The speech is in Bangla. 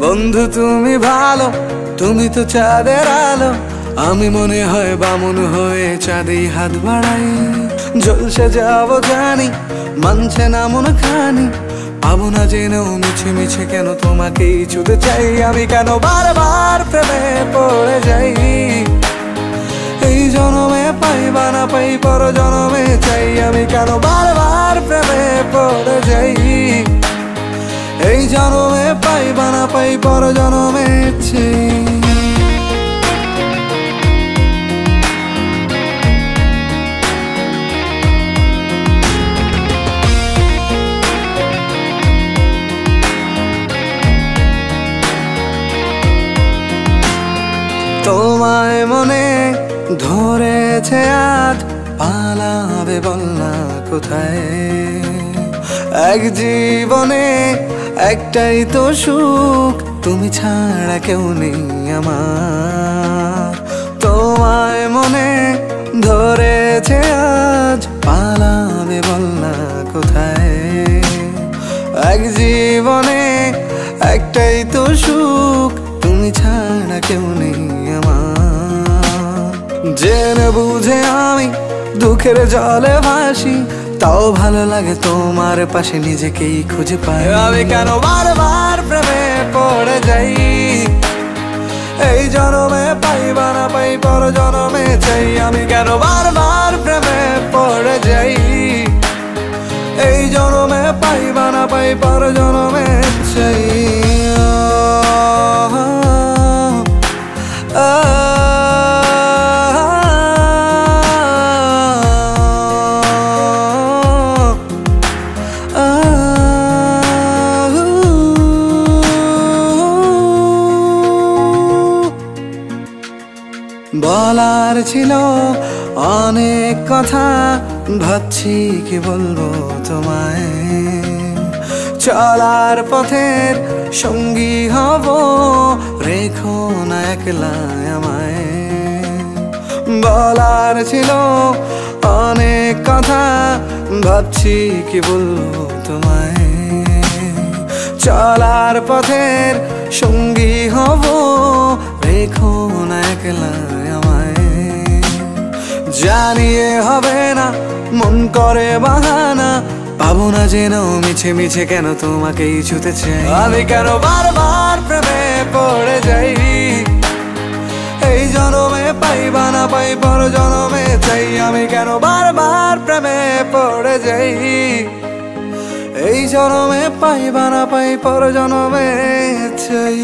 বন্ধু তুমি ভালো, তুমি তো চাঁদের আলো। আমি মনে হয় বামুন হয়ে চাঁদেই হাত বাড়াই। জলসে যাবো জানি, মানছে না মন খানি। পাবো না জেনেও মিছে মিছে কেন তোমাকেই ছুতে চাই। আমি কেন বারবার প্রেমে পড়ে যাই। এই জনমে পাই বা না পাই, পর জনমে চাই। আমি কেন বারবার প্রেমে পড়ে যাই। এই জনমে পাই বা না পাই, পর জনমে চাই। তোমায় মনে ধরেছে আজ, পালাবে বল না কোথায়। এক জীবনে একটাই তো সুখ, তুমি ছাড়া কেউ নেই আমার। তোমায় মনে ধরেছে আজ, পালাবে বল না কোথায়। এক জীবনে একটাই তো সুখ, তুমি ছাড়া কেউ নেই আমার। জেনে বুঝে আমি দুঃখের জলে ভাসি, তাও ভালো লাগে তোমার পাশে নিজেকেই খুঁজে পাই। আমি কেন বারবার প্রেমে পড়ে যাই। এই জনমে পাই বা না পাই, পর জনমে চাই। আমি কেন বারবার প্রেমে পড়ে যাই। এই জনমে পাই বা না পাই, পর জনমে চাই। বলার ছিল অনেক কথা, ভাবছি কি বলবো তোমায়। চলার পথের সঙ্গী হব, রেখো না একলা আমায়। বলার ছিল অনেক কথা, ভাবছি কি বলবো তোমায়। চলার পথের সঙ্গী হব, রেখো না একলা আমায়। জানিয়ে হবে না, মন করে বাহানা। পাবো না জেনেও মিছে মিছে কেন তোমাকেই ছুতে চাই। আমি কেন বারবার প্রেমে পড়ে যাই। এই জনমে পাই বা না পাই, পর জনমে চাই। আমি কেন বারবার প্রেমে পড়ে যাই। এই জনমে পাই বা না পাই, পর জনমে চাই।